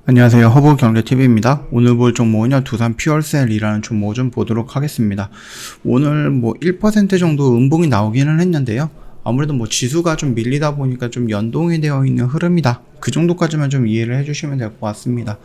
안녕하세요. 허브경제TV입니다. 오늘 볼 종목은요, 두산 퓨얼셀이라는 종목 좀 보도록 하겠습니다. 오늘 1% 정도 음봉이 나오기는 했는데요. 아무래도 지수가 좀 밀리다 보니까 좀 연동이 되어 있는 흐름이다. 그 정도까지만 좀 이해를 해주시면 될 것 같습니다.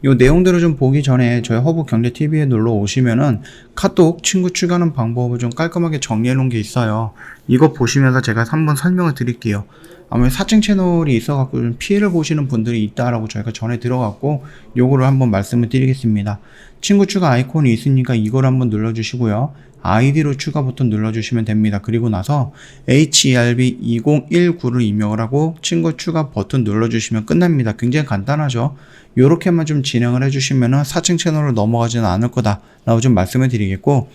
이 내용들을 좀 보기 전에 저희 허브경제TV에 놀러 오시면은 카톡 친구 추가하는 방법을 좀 깔끔하게 정리해 놓은 게 있어요. 이거 보시면서 제가 한번 설명을 드릴게요. 아무래도 사칭 채널이 있어갖고 좀 피해를 보시는 분들이 있다라고 저희가 전에 들어갔고, 요거를 한번 말씀을 드리겠습니다. 친구 추가 아이콘이 있으니까 이걸 한번 눌러주시고요. 아이디로 추가 버튼 눌러주시면 됩니다. 그리고 나서 HERB2019를 입력을 하고 친구 추가 버튼 눌러주시면 끝납니다. 굉장히 간단하죠. 요렇게만 좀 진행을 해주시면 사칭 채널로 넘어가지는 않을 거다 라고 좀 말씀을 드리겠고,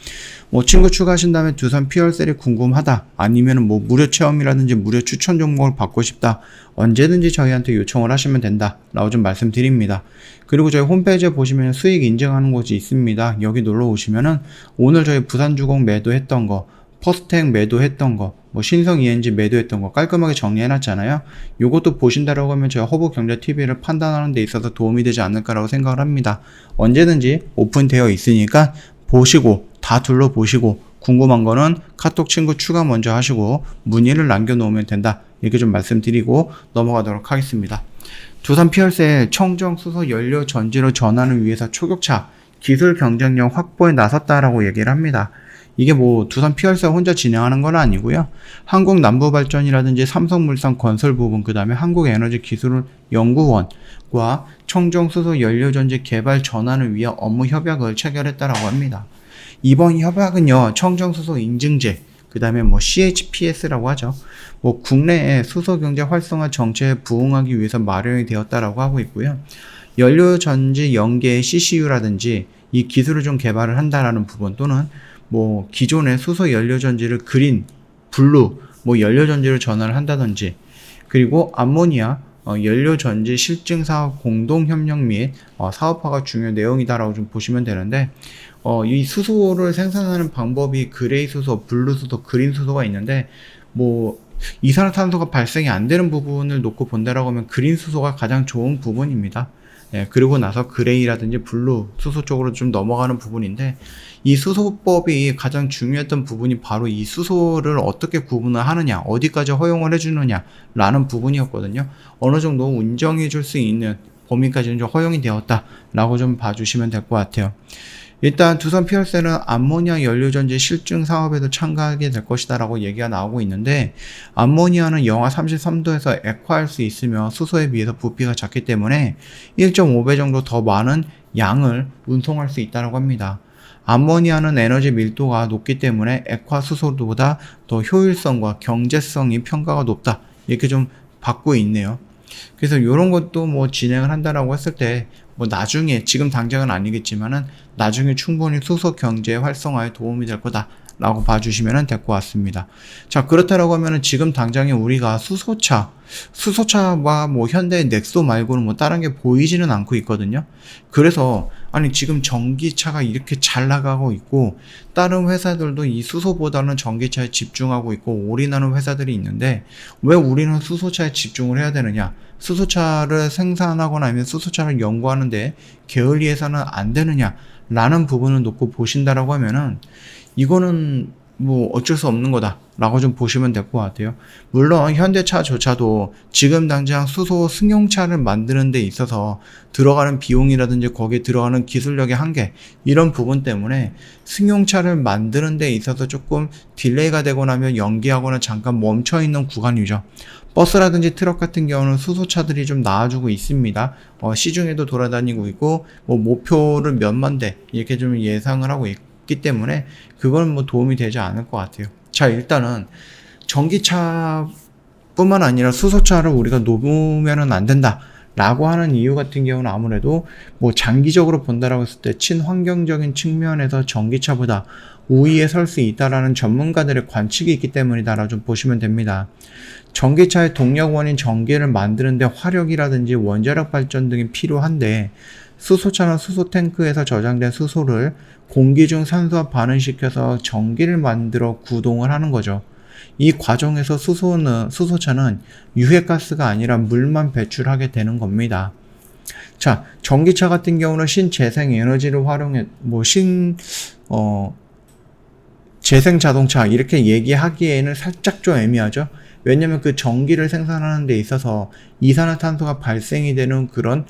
친구 추가하신 다음에 두산 퓨얼셀이 궁금하다, 아니면 무료 체험이라든지 무료 추천 종목을 받고 싶다, 언제든지 저희한테 요청을 하시면 된다 라고 좀 말씀드립니다. 그리고 저희 홈페이지에 보시면 수익 인증하는 곳이 있습니다. 여기 놀러 오시면은 오늘 저희 부산주공 매도했던 거, 퍼스텍 매도했던 거, 신성 ENG 매도했던 거 깔끔하게 정리해놨잖아요. 요것도 보신다라고 하면 저희 허브경제TV를 판단하는 데 있어서 도움이 되지 않을까라고 생각을 합니다. 언제든지 오픈되어 있으니까 보시고 다 둘러보시고 궁금한 거는 카톡 친구 추가 먼저 하시고 문의를 남겨놓으면 된다, 이렇게 좀 말씀드리고 넘어가도록 하겠습니다. 두산 퓨얼셀 청정 수소 연료 전지로 전환을 위해서 초격차 기술 경쟁력 확보에 나섰다라고 얘기를 합니다. 이게 두산 퓨얼셀 혼자 진행하는 건 아니고요. 한국남부발전이라든지 삼성물산 건설 부분, 그 다음에 한국에너지기술연구원과 청정수소 연료전지 개발 전환을 위한 업무 협약을 체결했다라고 합니다. 이번 협약은요, 청정수소 인증제, 그 다음에 CHPS라고 하죠. 국내에 수소경제 활성화 정책에 부응하기 위해서 마련이 되었다라고 하고 있고요. 연료전지 연계의 CCU라든지 이 기술을 좀 개발을 한다라는 부분, 또는 기존의 수소 연료전지를 그린, 블루, 연료전지를 전환을 한다든지, 그리고 암모니아 연료전지 실증 사업 공동협력 및 사업화가 중요한 내용이다라고 좀 보시면 되는데, 이 수소를 생산하는 방법이 그레이 수소, 블루 수소, 그린 수소가 있는데, 이산화탄소가 발생이 안 되는 부분을 놓고 본다라고 하면 그린 수소가 가장 좋은 부분입니다. 그리고 나서 그레이라든지 블루 수소 쪽으로 좀 넘어가는 부분인데, 이 수소법이 가장 중요했던 부분이 바로 이 수소를 어떻게 구분을 하느냐, 어디까지 허용을 해주느냐 라는 부분이었거든요. 어느 정도 운정해 줄 수 있는 범위까지는 좀 허용이 되었다 라고 좀 봐주시면 될 것 같아요. 일단 두산 퓨얼셀은 암모니아 연료전지 실증 사업에도 참가하게 될 것이다 라고 얘기가 나오고 있는데, 암모니아는 영하 33도에서 액화할 수 있으며 수소에 비해서 부피가 작기 때문에 1.5배 정도 더 많은 양을 운송할 수 있다고 합니다. 암모니아는 에너지 밀도가 높기 때문에 액화 수소보다 더 효율성과 경제성이 평가가 높다, 이렇게 좀 받고 있네요. 그래서 이런 것도 진행을 한다라고 했을 때 나중에, 지금 당장은 아니겠지만은 나중에 충분히 수소 경제 활성화에 도움이 될 거다 라고 봐주시면 될 것 같습니다. 자, 그렇다라고 하면은 지금 당장에 우리가 수소차와 현대의 넥소 말고는 다른 게 보이지는 않고 있거든요. 그래서 지금 전기차가 이렇게 잘 나가고 있고, 다른 회사들도 이 수소보다는 전기차에 집중하고 있고 올인하는 회사들이 있는데, 왜 우리는 수소차에 집중을 해야 되느냐, 수소차를 생산하거나 아니면 수소차를 연구하는데 게을리해서는 안 되느냐 라는 부분을 놓고 보신다라고 하면은, 이거는 어쩔 수 없는 거다 라고 좀 보시면 될 것 같아요. 물론 현대차조차도 지금 당장 수소 승용차를 만드는 데 있어서 들어가는 비용이라든지 거기에 들어가는 기술력의 한계, 이런 부분 때문에 승용차를 만드는 데 있어서 조금 딜레이가 되거나 하면 연기하거나 잠깐 멈춰 있는 구간이죠. 버스라든지 트럭 같은 경우는 수소차들이 좀 나와주고 있습니다. 시중에도 돌아다니고 있고, 목표를 몇만 대 이렇게 좀 예상을 하고 있기 때문에 그건 도움이 되지 않을 것 같아요. 자, 일단은 전기차뿐만 아니라 수소차를 우리가 놓으면은 안 된다 라고 하는 이유 같은 경우는 아무래도 장기적으로 본다라고 했을 때 친환경적인 측면에서 전기차보다 우위에 설 수 있다라는 전문가들의 관측이 있기 때문이다라고 좀 보시면 됩니다. 전기차의 동력원인 전기를 만드는데 화력이라든지 원자력 발전 등이 필요한데, 수소차는 수소 탱크에서 저장된 수소를 공기 중 산소와 반응시켜서 전기를 만들어 구동을 하는 거죠. 이 과정에서 수소차는 유해가스가 아니라 물만 배출하게 되는 겁니다. 자, 전기차 같은 경우는 신재생 에너지를 활용해, 재생 자동차 이렇게 얘기하기에는 살짝 좀 애매하죠. 왜냐면 그 전기를 생산하는 데 있어서 이산화탄소가 발생이 되는 그런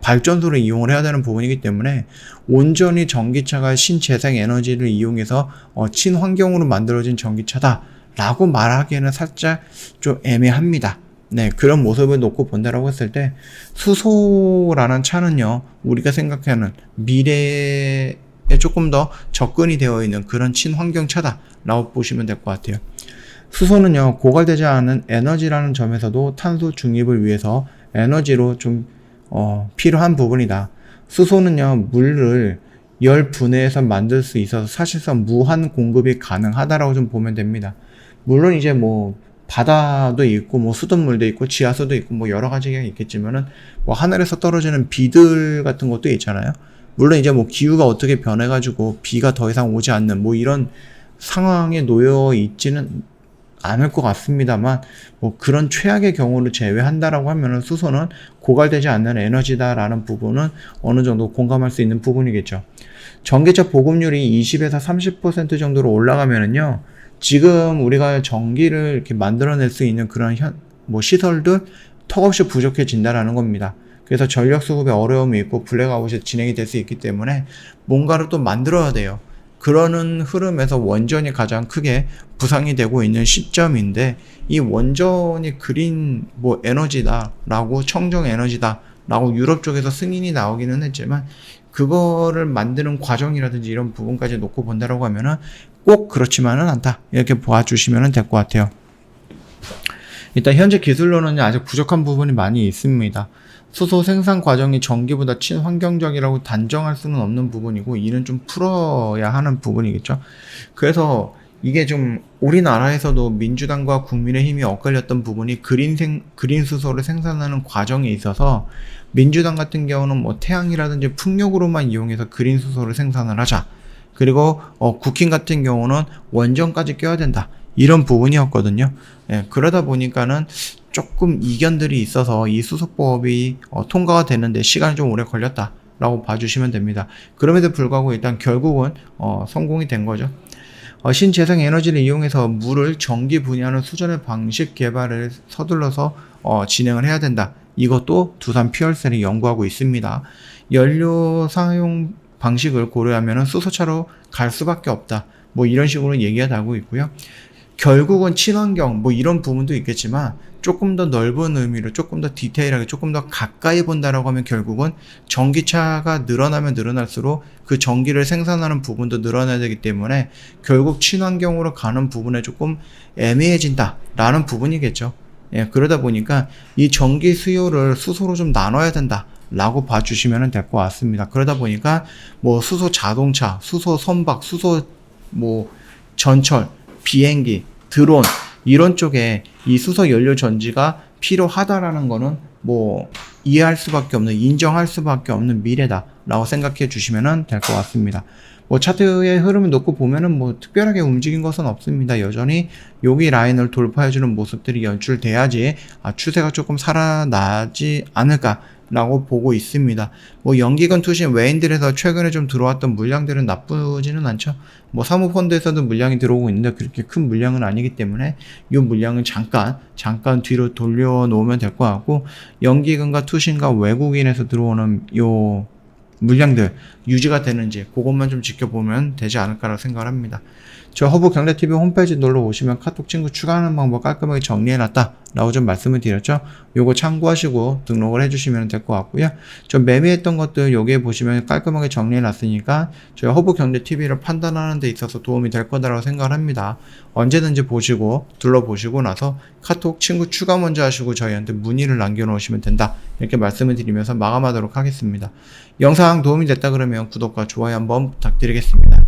발전소를 이용을 해야 되는 부분이기 때문에 온전히 전기차가 신재생 에너지를 이용해서 친환경으로 만들어진 전기차다 라고 말하기에는 살짝 좀 애매합니다. 네, 그런 모습을 놓고 본다라고 했을 때 수소라는 차는요, 우리가 생각하는 미래에 조금 더 접근이 되어 있는 그런 친환경 차다라고 보시면 될 것 같아요. 수소는요, 고갈되지 않은 에너지라는 점에서도 탄소 중립을 위해서 에너지로 좀 필요한 부분이다. 수소는요, 물을 열 분해해서 만들 수 있어서 사실상 무한 공급이 가능하다라고 좀 보면 됩니다. 물론 이제 바다도 있고 수돗물도 있고 지하수도 있고 여러 가지가 있겠지만은 하늘에서 떨어지는 비들 같은 것도 있잖아요. 물론 이제 기후가 어떻게 변해가지고 비가 더 이상 오지 않는 이런 상황에 놓여 있지는 않을 것 같습니다만 그런 최악의 경우를 제외한다라고 하면은 수소는 고갈되지 않는 에너지다라는 부분은 어느 정도 공감할 수 있는 부분이겠죠. 전기차 보급률이 20에서 30% 정도로 올라가면은요, 지금 우리가 전기를 이렇게 만들어낼 수 있는 그런 시설들 턱없이 부족해진다라는 겁니다. 그래서 전력 수급에 어려움이 있고 블랙아웃이 진행이 될 수 있기 때문에 뭔가를 또 만들어야 돼요. 그러는 흐름에서 원전이 가장 크게 부상이 되고 있는 시점인데, 이 원전이 그린 에너지다라고, 청정 에너지다라고 유럽 쪽에서 승인이 나오기는 했지만 그거를 만드는 과정이라든지 이런 부분까지 놓고 본다라고 하면은 꼭 그렇지만은 않다, 이렇게 봐주시면 될 것 같아요. 일단 현재 기술로는 아직 부족한 부분이 많이 있습니다. 수소 생산 과정이 전기보다 친환경적이라고 단정할 수는 없는 부분이고, 이는 좀 풀어야 하는 부분이겠죠. 그래서 이게 좀 우리나라에서도 민주당과 국민의힘이 엇갈렸던 부분이 그린 수소를 생산하는 과정에 있어서, 민주당 같은 경우는 태양이라든지 풍력으로만 이용해서 그린 수소를 생산을 하자, 그리고 국힘 같은 경우는 원전까지 껴야 된다, 이런 부분이었거든요. 예, 그러다 보니까는 조금 이견들이 있어서 이 수소법이 통과가 되는데 시간이 좀 오래 걸렸다라고 봐주시면 됩니다. 그럼에도 불구하고 일단 결국은 성공이 된 거죠. 신재생 에너지를 이용해서 물을 전기 분해하는 수전의 방식 개발을 서둘러서 진행을 해야 된다. 이것도 두산 퓨얼셀이 연구하고 있습니다. 연료 사용 방식을 고려하면 수소차로 갈 수밖에 없다, 이런 식으로 얘기가 나오고 있고요. 결국은 친환경 이런 부분도 있겠지만 조금 더 넓은 의미로 조금 더 디테일하게 조금 더 가까이 본다라고 하면 결국은 전기차가 늘어나면 늘어날수록 그 전기를 생산하는 부분도 늘어나야 되기 때문에 결국 친환경으로 가는 부분에 조금 애매해진다라는 부분이겠죠. 예, 그러다 보니까 이 전기 수요를 수소로 좀 나눠야 된다 라고 봐주시면 될 것 같습니다. 그러다 보니까 수소 자동차, 수소 선박, 수소 전철, 비행기, 드론 이런 쪽에 이 수소 연료 전지가 필요하다라는 거는 이해할 수밖에 없는, 인정할 수밖에 없는 미래다라고 생각해 주시면 될 것 같습니다. 차트의 흐름을 놓고 보면은 특별하게 움직인 것은 없습니다. 여전히 여기 라인을 돌파해주는 모습들이 연출돼야지 추세가 조금 살아나지 않을까라고 보고 있습니다. 연기금 투신 외인들에서 최근에 좀 들어왔던 물량들은 나쁘지는 않죠. 사모펀드에서도 물량이 들어오고 있는데 그렇게 큰 물량은 아니기 때문에 이 물량은 잠깐 뒤로 돌려놓으면 될 것 같고, 연기금과 투신과 외국인에서 들어오는 요 물량들 유지가 되는지 그것만 좀 지켜보면 되지 않을까라고 생각을 합니다. 저 허브경제TV 홈페이지 놀러 오시면 카톡 친구 추가하는 방법 깔끔하게 정리해놨다 라고 좀 말씀을 드렸죠. 요거 참고하시고 등록을 해주시면 될 것 같고요. 저 매매했던 것들 여기에 보시면 깔끔하게 정리해놨으니까 저희 허브경제TV를 판단하는 데 있어서 도움이 될 거다라고 생각을 합니다. 언제든지 보시고 둘러보시고 나서 카톡 친구 추가 먼저 하시고 저희한테 문의를 남겨놓으시면 된다, 이렇게 말씀을 드리면서 마감하도록 하겠습니다. 영상 도움이 됐다 그러면 구독과 좋아요 한번 부탁드리겠습니다.